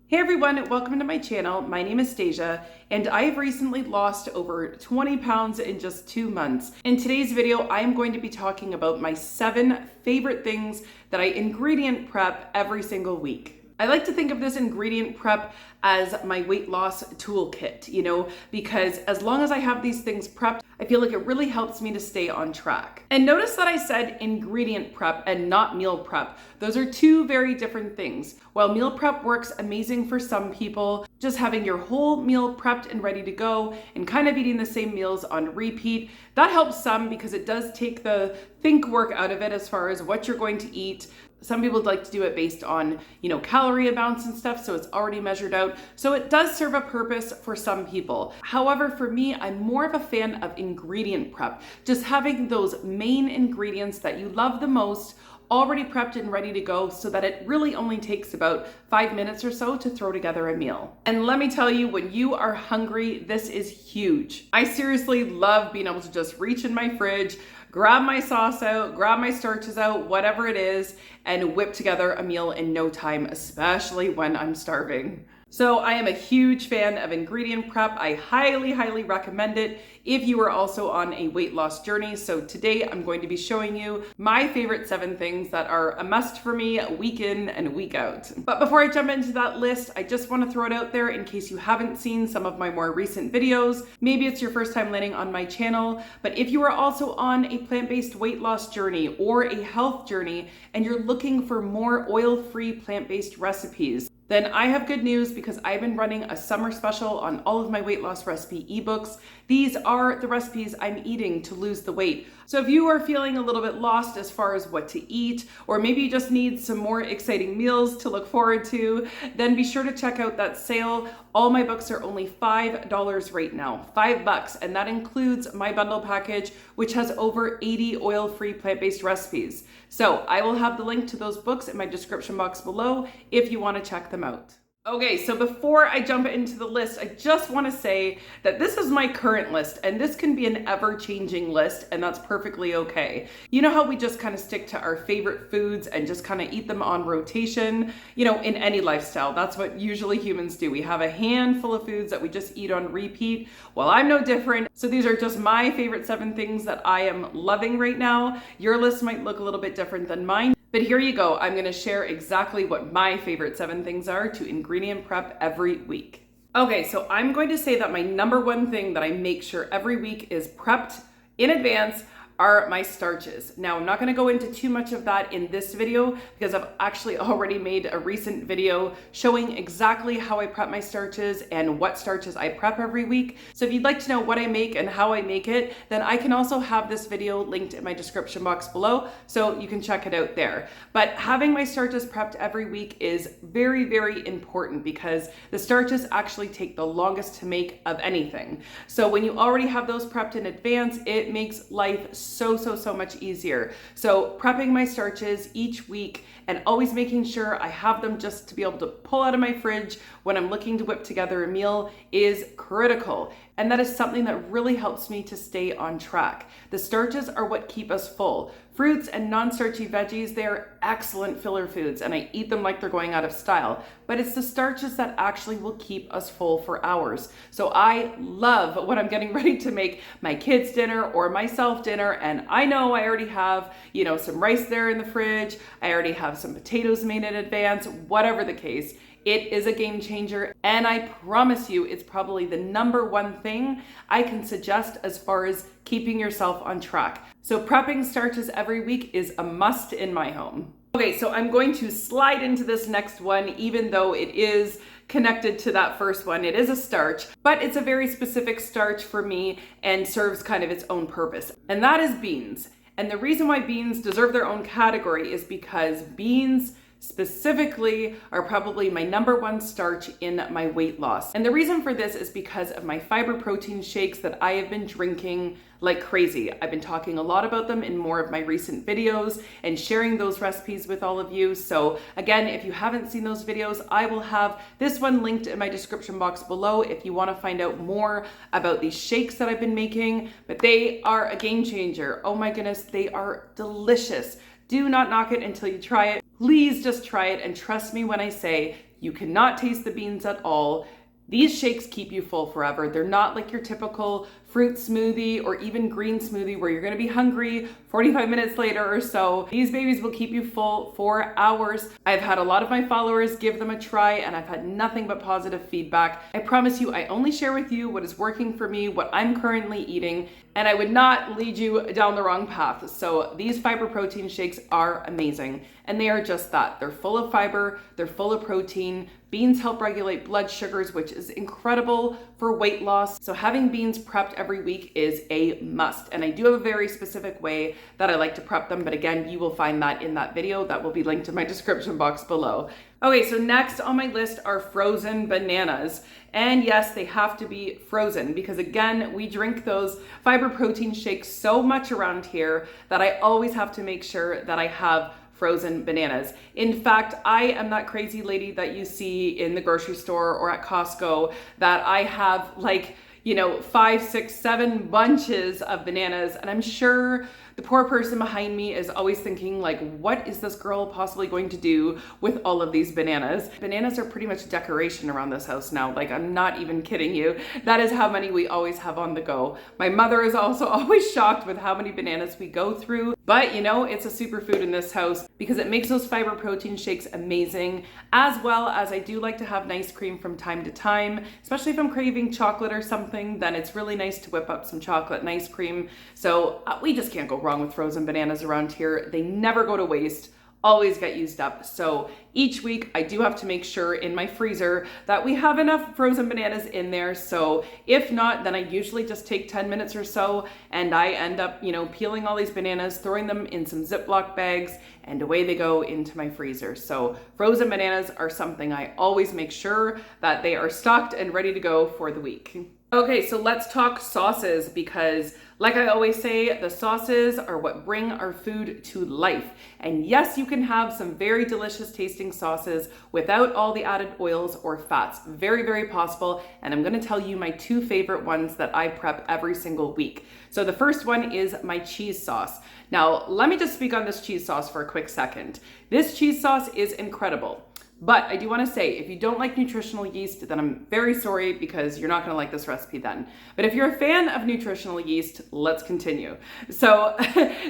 Hey everyone, welcome to my channel. My name is Stasia and I've recently lost over 20 pounds in just 2 months. In today's video, I am going to be talking about my 7 favorite things that I ingredient prep every single week. I like to think of this ingredient prep as my weight loss toolkit, because as long as I have these things prepped, I feel like it really helps me to stay on track. And notice that I said ingredient prep and not meal prep. Those are two very different things. While meal prep works amazing for some people, just having your whole meal prepped and ready to go and kind of eating the same meals on repeat, that helps some because it does take the think work out of it as far as what you're going to eat. Some people like to do it based on, calorie amounts and stuff, so it's already measured out. So it does serve a purpose for some people. However, for me, I'm more of a fan of ingredient prep. Just having those main ingredients that you love the most already prepped and ready to go so that it really only takes about 5 minutes or so to throw together a meal. And let me tell you, when you are hungry, this is huge. I seriously love being able to just reach in my fridge, grab my sauce out, grab my starches out, whatever it is, and whip together a meal in no time, especially when I'm starving. So I am a huge fan of ingredient prep. I highly, highly recommend it if you are also on a weight loss journey. So today I'm going to be showing you my favorite 7 things that are a must for me week in and week out. But before I jump into that list, I just want to throw it out there in case you haven't seen some of my more recent videos. Maybe it's your first time landing on my channel, but if you are also on a plant-based weight loss journey or a health journey and you're looking for more oil-free plant-based recipes, then I have good news because I've been running a summer special on all of my weight loss recipe ebooks. These are the recipes I'm eating to lose the weight. So if you are feeling a little bit lost as far as what to eat, or maybe you just need some more exciting meals to look forward to, then be sure to check out that sale. All my books are only $5 right now, $5, and that includes my bundle package, which has over 80 oil-free plant-based recipes. So I will have the link to those books in my description box below if you want to check them out. Okay, so before I jump into the list, I just want to say that this is my current list and this can be an ever-changing list, and that's perfectly okay. You know how we just kind of stick to our favorite foods and just kind of eat them on rotation, in any lifestyle. That's what usually humans do. We have a handful of foods that we just eat on repeat. Well, I'm no different. So these are just my favorite 7 things that I am loving right now. Your list might look a little bit different than mine. But here you go. I'm going to share exactly what my favorite 7 things are to ingredient prep every week. Okay, so I'm going to say that my number one thing that I make sure every week is prepped in advance are my starches. Now, I'm not going to go into too much of that in this video because I've actually already made a recent video showing exactly how I prep my starches and what starches I prep every week. So if you'd like to know what I make and how I make it, then I can also have this video linked in my description box below, so you can check it out there. But having my starches prepped every week is very, very important because the starches actually take the longest to make of anything. So when you already have those prepped in advance, it makes life so much easier. So prepping my starches each week and always making sure I have them just to be able to pull out of my fridge when I'm looking to whip together a meal is critical. And that is something that really helps me to stay on track. The starches are what keep us full. Fruits and non-starchy veggies, they're excellent filler foods and I eat them like they're going out of style. But it's the starches that actually will keep us full for hours. So I love when I'm getting ready to make my kids' dinner or myself dinner, and I know I already have, some rice there in the fridge. I already have some potatoes made in advance, whatever the case. It is a game changer, and I promise you it's probably the number one thing I can suggest as far as keeping yourself on track. So prepping starches every week is a must in my home. Okay, so I'm going to slide into this next one, even though it is connected to that first one. It is a starch, but it's a very specific starch for me and serves kind of its own purpose, and that is beans. And the reason why beans deserve their own category is because beans specifically are probably my number one starch in my weight loss. And the reason for this is because of my fiber protein shakes that I have been drinking like crazy. I've been talking a lot about them in more of my recent videos and sharing those recipes with all of you. So again, if you haven't seen those videos, I will have this one linked in my description box below if you want to find out more about these shakes that I've been making. But they are a game changer. Oh my goodness, they are delicious. Do not knock it until you try it. Please just try it and trust me when I say You cannot taste the beans at all. These shakes keep you full forever. They're not like your typical fruit smoothie or even green smoothie where you're gonna be hungry 45 minutes later or so. These babies will keep you full for hours. I've had a lot of my followers give them a try and I've had nothing but positive feedback. I promise you, I only share with you what is working for me, what I'm currently eating, and I would not lead you down the wrong path. So these fiber protein shakes are amazing. And they are just that. They're full of fiber, they're full of protein. Beans help regulate blood sugars, which is incredible for weight loss. So having beans prepped every week is a must. And I do have a very specific way that I like to prep them. But again, you will find that in that video that will be linked in my description box below. Okay, so next on my list are frozen bananas. And yes, they have to be frozen because again, we drink those fiber protein shakes so much around here that I always have to make sure that I have frozen bananas. In fact, I am that crazy lady that you see in the grocery store or at Costco that I have like, 5, 6, 7 bunches of bananas. And I'm sure the poor person behind me is always thinking like, what is this girl possibly going to do with all of these bananas? Bananas are pretty much decoration around this house now. Like, I'm not even kidding you. That is how many we always have on the go. My mother is also always shocked with how many bananas we go through. But it's a superfood in this house because it makes those fiber protein shakes amazing, as well as I do like to have nice cream from time to time, especially if I'm craving chocolate or something, then it's really nice to whip up some chocolate and ice cream. So we just can't go wrong with frozen bananas around here. They never go to waste, always get used up. So each week I do have to make sure in my freezer that we have enough frozen bananas in there. So if not, then I usually just take 10 minutes or so and I end up, peeling all these bananas, throwing them in some Ziploc bags, and away they go into my freezer. So frozen bananas are something I always make sure that they are stocked and ready to go for the week. Okay, so let's talk sauces because like I always say, the sauces are what bring our food to life. And yes, you can have some very delicious tasting sauces without all the added oils or fats. Very, very possible. And I'm gonna tell you my 2 favorite ones that I prep every single week. So the first one is my cheese sauce. Now, let me just speak on this cheese sauce for a quick second. This cheese sauce is incredible. But I do want to say, if you don't like nutritional yeast, then I'm very sorry because you're not going to like this recipe then. But if you're a fan of nutritional yeast, let's continue. So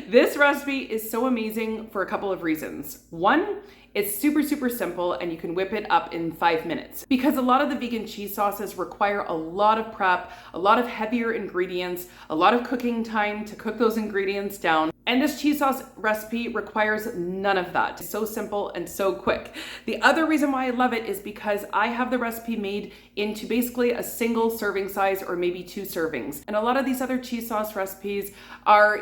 this recipe is so amazing for a couple of reasons. One, it's super, super simple and you can whip it up in 5 minutes because a lot of the vegan cheese sauces require a lot of prep, a lot of heavier ingredients, a lot of cooking time to cook those ingredients down. And this cheese sauce recipe requires none of that. It's so simple and so quick. The other reason why I love it is because I have the recipe made into basically a single serving size or maybe 2 servings. And a lot of these other cheese sauce recipes are,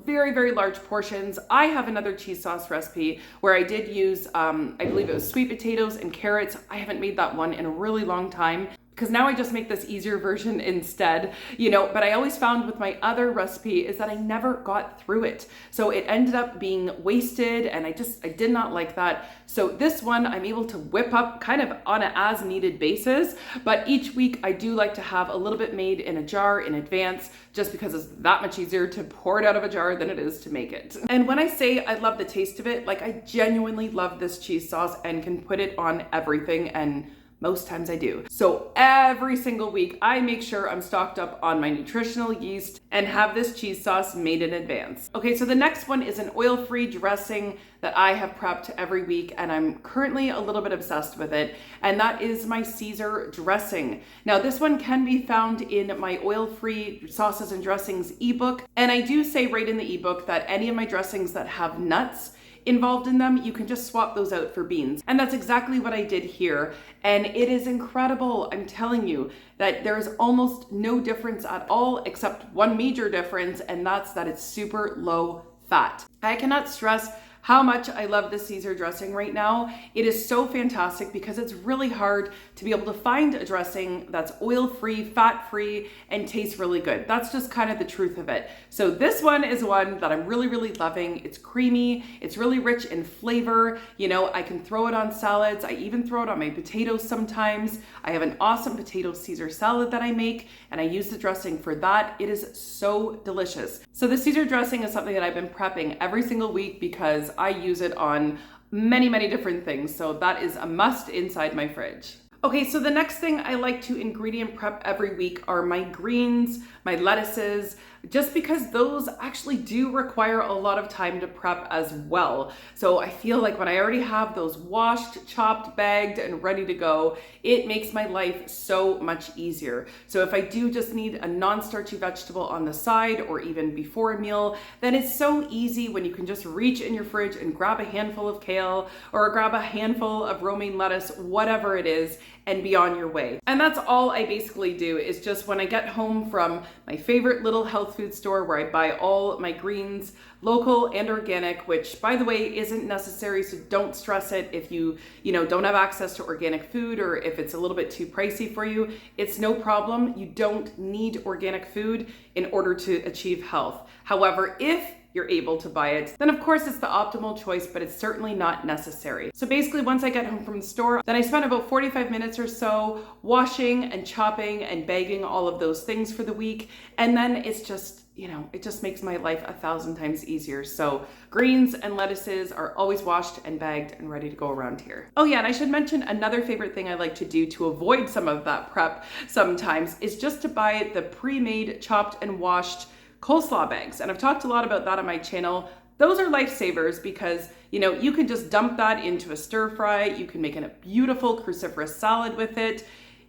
very, very large portions. I have another cheese sauce recipe where I did use, I believe it was sweet potatoes and carrots. I haven't made that one in a really long time, because now I just make this easier version instead, but I always found with my other recipe is that I never got through it. So it ended up being wasted and I did not like that. So this one I'm able to whip up kind of on an as needed basis, but each week I do like to have a little bit made in a jar in advance just because it's that much easier to pour it out of a jar than it is to make it. And when I say I love the taste of it, like I genuinely love this cheese sauce and can put it on everything, and most times I do. So every single week, I make sure I'm stocked up on my nutritional yeast and have this cheese sauce made in advance. Okay, so the next one is an oil-free dressing that I have prepped every week, and I'm currently a little bit obsessed with it, and that is my Caesar dressing. Now, this one can be found in my oil-free sauces and dressings ebook, and I do say right in the ebook that any of my dressings that have nuts involved in them, you can just swap those out for beans. And that's exactly what I did here. And it is incredible. I'm telling you that there is almost no difference at all, except one major difference, and that's that it's super low fat. I cannot stress how much I love the Caesar dressing right now. It is so fantastic because it's really hard to be able to find a dressing that's oil-free, fat-free, and tastes really good. That's just kind of the truth of it. So this one is one that I'm really, really loving. It's creamy, it's really rich in flavor. I can throw it on salads. I even throw it on my potatoes sometimes. I have an awesome potato Caesar salad that I make, and I use the dressing for that. It is so delicious. So the Caesar dressing is something that I've been prepping every single week because I use it on many different things. So that is a must inside my fridge. Okay, so the next thing I like to ingredient prep every week are my greens, my lettuces, just because those actually do require a lot of time to prep as well. So I feel like when I already have those washed, chopped, bagged, and ready to go, it makes my life so much easier. So if I do just need a non-starchy vegetable on the side or even before a meal, then it's so easy when you can just reach in your fridge and grab a handful of kale or grab a handful of romaine lettuce, whatever it is, and be on your way. And that's all I basically do, is just when I get home from my favorite little health food store where I buy all my greens, local and organic, which by the way isn't necessary, so don't stress it if you don't have access to organic food or if it's a little bit too pricey for you. It's no problem. You don't need organic food in order to achieve health. However, if you're able to buy it, then of course it's the optimal choice, but it's certainly not necessary. So basically once I get home from the store, then I spend about 45 minutes or so washing and chopping and bagging all of those things for the week. And then it's just, it just makes my life 1,000 times easier. So greens and lettuces are always washed and bagged and ready to go around here. Oh yeah, and I should mention another favorite thing I like to do to avoid some of that prep sometimes is just to buy the pre-made, chopped and washed coleslaw bags. And I've talked a lot about that on my channel. Those are lifesavers because, you can just dump that into a stir fry. You can make a beautiful cruciferous salad with it.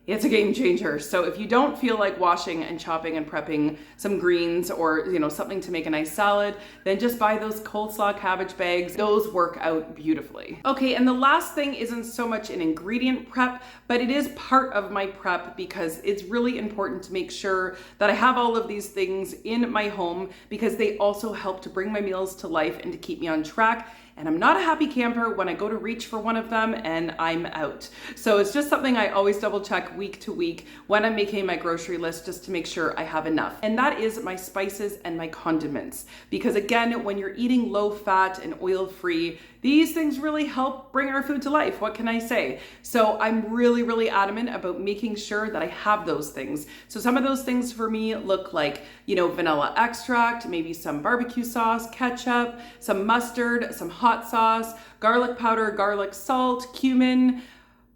It's a game changer. So if you don't feel like washing and chopping and prepping some greens or, something to make a nice salad, then just buy those coleslaw cabbage bags. Those work out beautifully. Okay, and the last thing isn't so much an ingredient prep, but it is part of my prep because it's really important to make sure that I have all of these things in my home because they also help to bring my meals to life and to keep me on track. And I'm not a happy camper when I go to reach for one of them and I'm out. So it's just something I always double check week to week when I'm making my grocery list just to make sure I have enough. And that is my spices and my condiments. Because again, when you're eating low fat and oil free, these things really help bring our food to life. What can I say? So I'm really adamant about making sure that I have those things. So some of those things for me look like, vanilla extract, maybe some barbecue sauce, ketchup, some mustard, some hot sauce, garlic powder, garlic salt, cumin.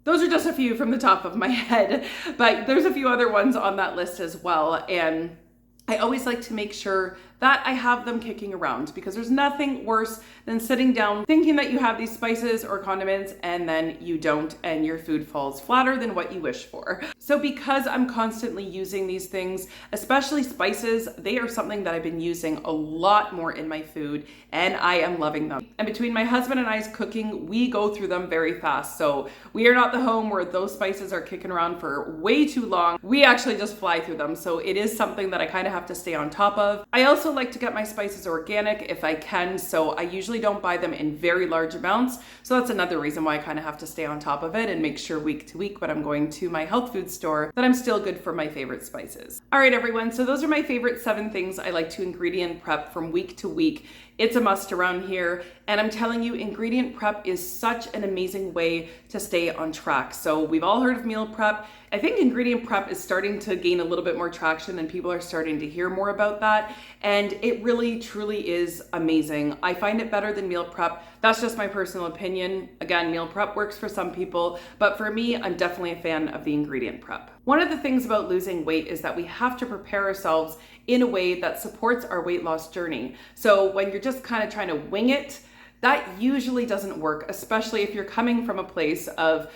Those are just a few from the top of my head, but there's a few other ones on that list as well. And I always like to make sure that I have them kicking around because there's nothing worse than sitting down thinking that you have these spices or condiments and then you don't and your food falls flatter than what you wish for. So because I'm constantly using these things, especially spices, they are something that I've been using a lot more in my food and I am loving them. And between my husband and I's cooking, we go through them very fast. So we are not the home where those spices are kicking around for way too long. We actually just fly through them. So it is something that I kind of have to stay on top of. I also like to get my spices organic if I can, so I usually don't buy them in very large amounts. So that's another reason why I kind of have to stay on top of it and make sure week to week when I'm going to my health food store that I'm still good for my favorite spices. All right, everyone, so those are my favorite 7 things I like to ingredient prep from week to week. It's a must around here. And I'm telling you, ingredient prep is such an amazing way to stay on track. So we've all heard of meal prep. I think ingredient prep is starting to gain a little bit more traction and people are starting to hear more about that. And it really, truly is amazing. I find it better than meal prep. That's just my personal opinion. Again, meal prep works for some people, but for me, I'm definitely a fan of the ingredient prep. One of the things about losing weight is that we have to prepare ourselves in a way that supports our weight loss journey. So when you're just kind of trying to wing it, that usually doesn't work, especially if you're coming from a place of,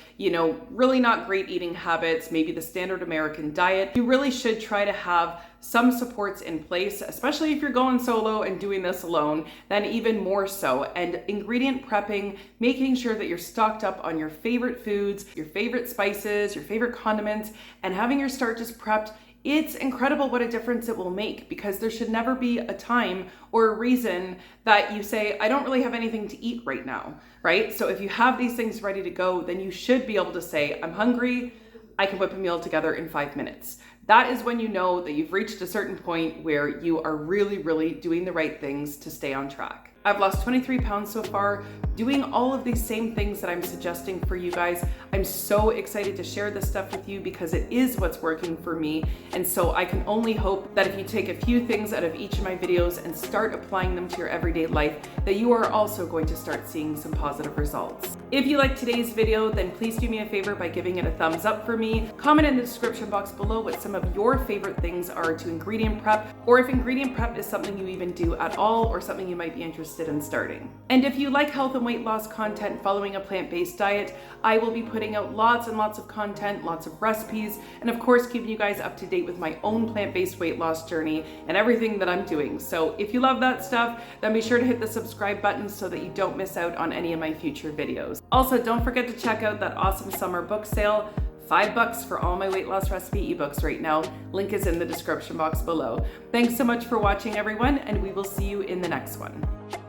really not great eating habits, maybe the standard American diet. You really should try to have some supports in place, especially if you're going solo and doing this alone, then even more so. And ingredient prepping, making sure that you're stocked up on your favorite foods, your favorite spices, your favorite condiments, and having your starches prepped. It's incredible what a difference it will make because there should never be a time or a reason that you say, I don't really have anything to eat right now, right? So if you have these things ready to go, then you should be able to say, I'm hungry, I can whip a meal together in 5 minutes. that is when you know that you've reached a certain point where you are really doing the right things to stay on track. I've lost 23 pounds so far, doing all of these same things that I'm suggesting for you guys. I'm so excited to share this stuff with you because it is what's working for me. And so I can only hope that if you take a few things out of each of my videos and start applying them to your everyday life, that you are also going to start seeing some positive results. If you like today's video, then please do me a favor by giving it a thumbs up for me. Comment in the description box below what some of your favorite things are to ingredient prep, or if ingredient prep is something you even do at all, or something you might be interested in starting. And if you like health and weight loss content following a plant-based diet, I will be putting out lots and lots of content, lots of recipes, and of course keeping you guys up to date with my own plant-based weight loss journey and everything that I'm doing. So if you love that stuff, then be sure to hit the subscribe button so that you don't miss out on any of my future videos. Also, don't forget to check out that awesome summer book sale. $5 for all my weight loss recipe ebooks right now. Link is in the description box below. Thanks so much for watching, everyone, and we will see you in the next one.